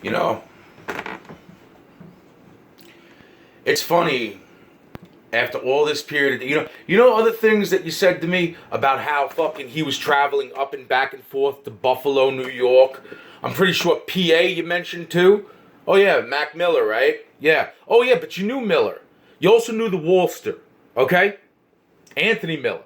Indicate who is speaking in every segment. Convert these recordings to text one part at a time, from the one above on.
Speaker 1: You know, it's funny after all this period. You know other things that you said to me about how fucking he was traveling up and back and forth to Buffalo, New York. I'm pretty sure PA you mentioned too. Oh yeah, Mac Miller, right? Yeah. Oh yeah, but you knew Miller. You also knew the Wallster, okay? Anthony Miller.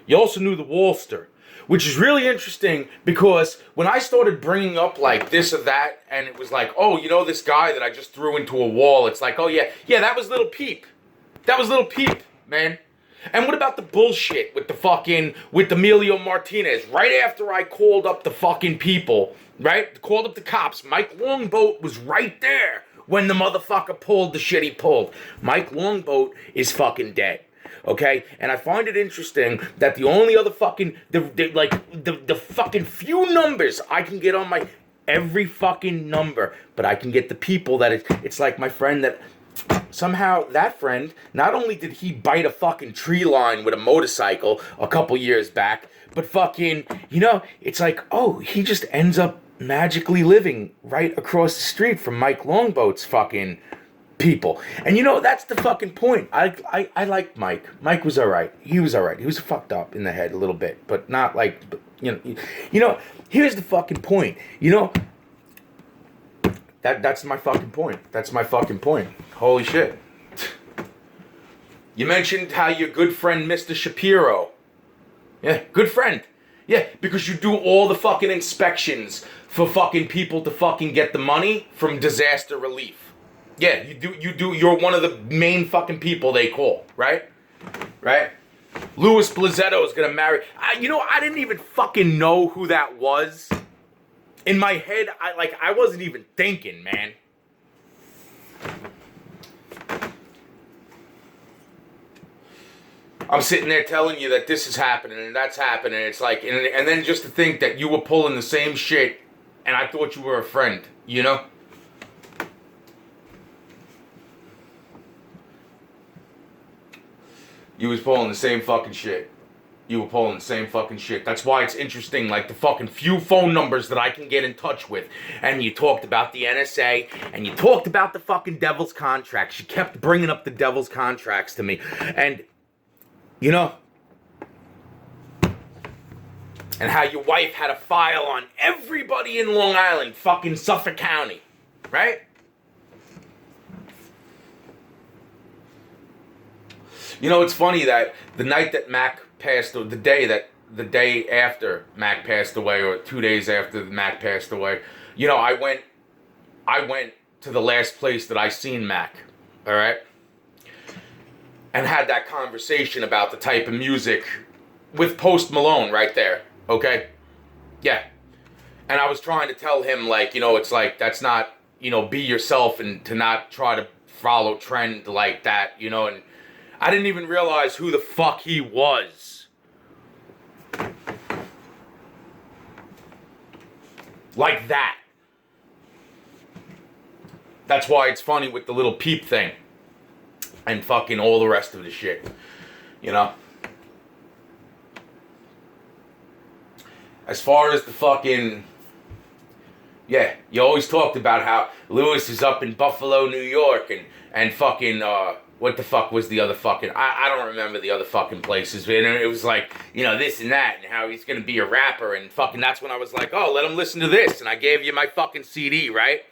Speaker 1: You also knew the Wallster, which is really interesting because when I started bringing up like this or that, and it was like, oh, you know this guy that I just threw into a wall. It's like, oh yeah, yeah, that was Little Peep. That was Little Peep, man. And what about the bullshit with the fucking, with Emilio Martinez? Right after I called up the fucking people, right? Called up the cops. Mike Longboat was right there when the motherfucker pulled the shit he pulled. Mike Longboat is fucking dead. Okay? And I find it interesting that the only other fucking, the fucking few numbers I can get on my, every fucking number, but I can get the people that it's like my friend that, somehow that friend, not only did he bite a fucking tree line with a motorcycle a couple years back, but fucking, it's like, oh, he just ends up magically living right across the street from Mike Longboat's fucking people. And that's the fucking point. I liked Mike. Mike was alright. He was alright. He was fucked up in the head a little bit, but not like, here's the fucking point. That's my fucking point. That's my fucking point. Holy shit. You mentioned how your good friend Mr. Shapiro. Yeah, good friend. Yeah, because you do all the fucking inspections for fucking people to fucking get the money from disaster relief. Yeah, you're one of the main fucking people they call, right? Right? Louis Blazzetto is gonna marry. I didn't even fucking know who that was. In my head, I wasn't even thinking, man. I'm sitting there telling you that this is happening and that's happening. It's like, and then just to think that you were pulling the same shit, and I thought you were a friend, You was pulling the same fucking shit. You were pulling the same fucking shit. That's why it's interesting, like the fucking few phone numbers that I can get in touch with. And you talked about the NSA, and you talked about the fucking devil's contracts. You kept bringing up the devil's contracts to me. And, and how your wife had a file on everybody in Long Island, fucking Suffolk County. Right? It's funny that the night that Mac passed, the day after Mac passed away, or 2 days after Mac passed away, I went to the last place that I seen Mac, all right, and had that conversation about the type of music with Post Malone right there, okay, yeah, and I was trying to tell him, like, it's like, that's not, be yourself, and to not try to follow trend like that, and I didn't even realize who the fuck he was. Like that. That's why it's funny with the Little Peep thing. And fucking all the rest of the shit. As far as the fucking... Yeah, you always talked about how Lewis is up in Buffalo, New York, and fucking, what the fuck was the other fucking... I don't remember the other fucking places. And it was like, this and that, and how he's gonna be a rapper, and fucking that's when I was like, oh, let him listen to this, and I gave you my fucking CD, right?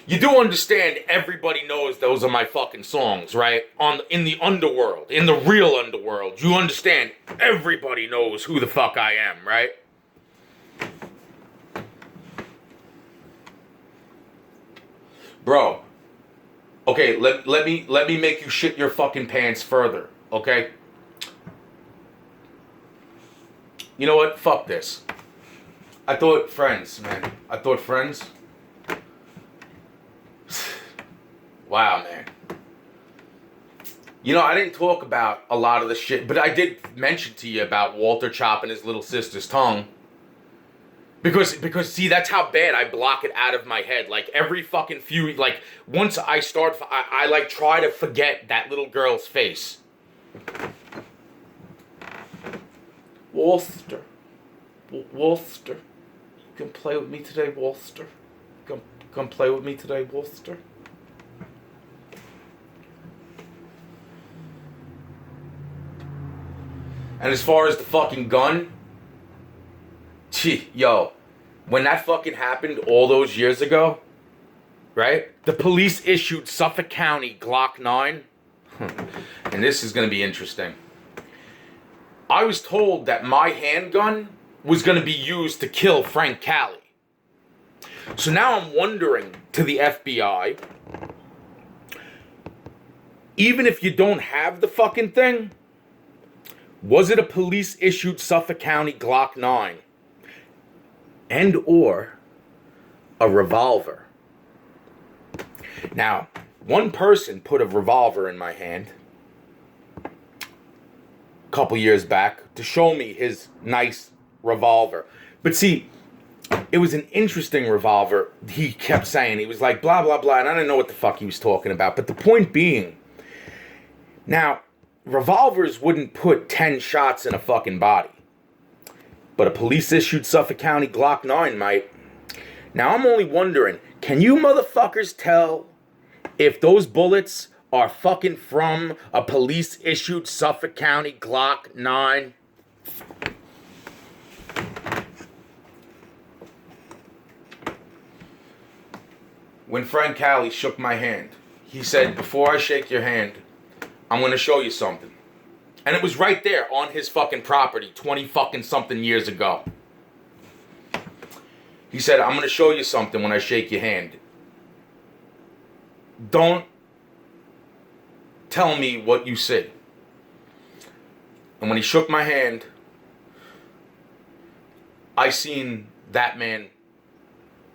Speaker 1: You do understand everybody knows those are my fucking songs, right? In the underworld, in the real underworld, you understand everybody knows who the fuck I am, right? Bro, okay, let me make you shit your fucking pants further, okay? You know what? Fuck this. I thought friends, man. I thought friends. Wow, man. I didn't talk about a lot of the shit, but I did mention to you about Walter chopping his little sister's tongue. Because see, that's how bad I block it out of my head. Like, every fucking few, like, once I start, I like, try to forget that little girl's face. Walter. Come play with me today, Wolster. Come play with me today, Wolster. And as far as the fucking gun, yo, when that fucking happened all those years ago, right? The police issued Suffolk County Glock 9. And this is going to be interesting. I was told that my handgun was going to be used to kill Frank Cali. So now I'm wondering to the FBI, even if you don't have the fucking thing, was it a police-issued Suffolk County Glock 9? And or a revolver? Now, one person put a revolver in my hand a couple years back to show me his nice revolver. But see, it was an interesting revolver. He kept saying, he was like, blah, blah, blah, and I didn't know what the fuck he was talking about. But the point being, now, revolvers wouldn't put 10 shots in a fucking body. But a police-issued Suffolk County Glock 9 might. Now, I'm only wondering, can you motherfuckers tell if those bullets are fucking from a police-issued Suffolk County Glock 9? When Frank Cali shook my hand, he said, before I shake your hand, I'm going to show you something. And it was right there on his fucking property 20 fucking something years ago. He said, I'm going to show you something when I shake your hand. Don't tell me what you see. And when he shook my hand, I seen that man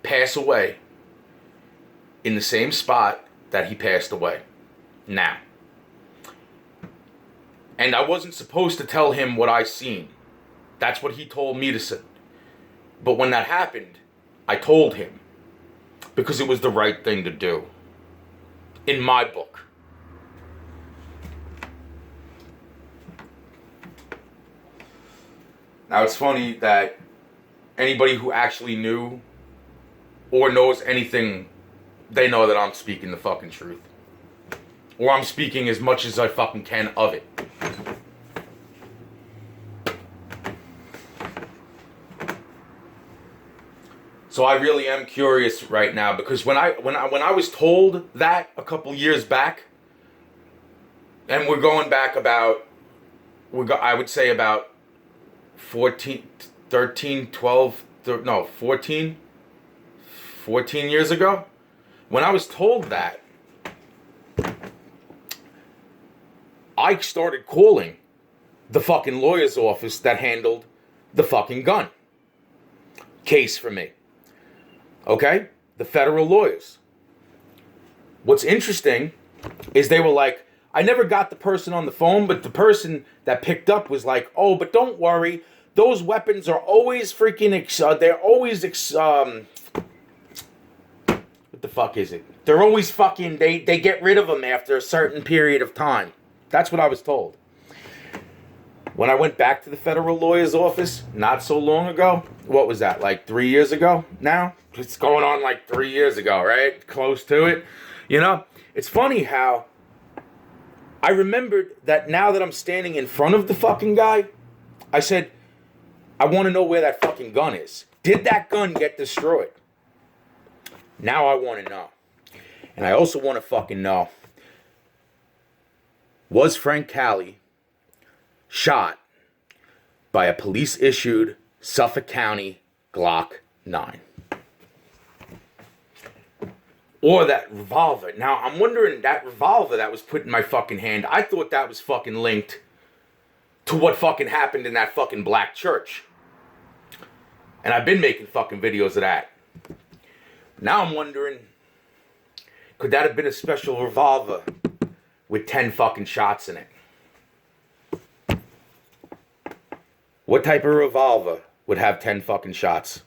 Speaker 1: pass away in the same spot that he passed away. Now. And I wasn't supposed to tell him what I seen. That's what he told me to say. But when that happened, I told him. Because it was the right thing to do. In my book. Now it's funny that anybody who actually knew or knows anything, they know that I'm speaking the fucking truth. Or I'm speaking as much as I fucking can of it. So I really am curious right now, because when I was told that a couple years back, and we're going back about, I would say about 14 years ago, when I was told that, I started calling the fucking lawyer's office that handled the fucking gun case for me. Okay? The federal lawyers. What's interesting is they were like, I never got the person on the phone, but the person that picked up was like, oh, but don't worry. Those weapons are always freaking, what the fuck is it? They're always fucking, they get rid of them after a certain period of time. That's what I was told. When I went back to the federal lawyer's office not so long ago, what was that, like 3 years ago now? It's going on like 3 years ago, right? Close to it. You know, it's funny how I remembered that now that I'm standing in front of the fucking guy, I said, I want to know where that fucking gun is. Did that gun get destroyed? Now I want to know. And I also want to fucking know, was Frank Cali shot by a police-issued Suffolk County Glock 9? Or that revolver. Now, I'm wondering, that revolver that was put in my fucking hand, I thought that was fucking linked to what fucking happened in that fucking black church. And I've been making fucking videos of that. Now I'm wondering, could that have been a special revolver with 10 fucking shots in it? What type of revolver would have 10 fucking shots?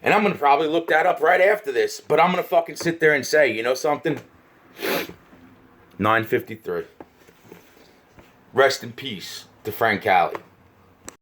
Speaker 1: And I'm going to probably look that up right after this. But I'm going to fucking sit there and say, you know something? 9:53. Rest in peace to Frank Cali.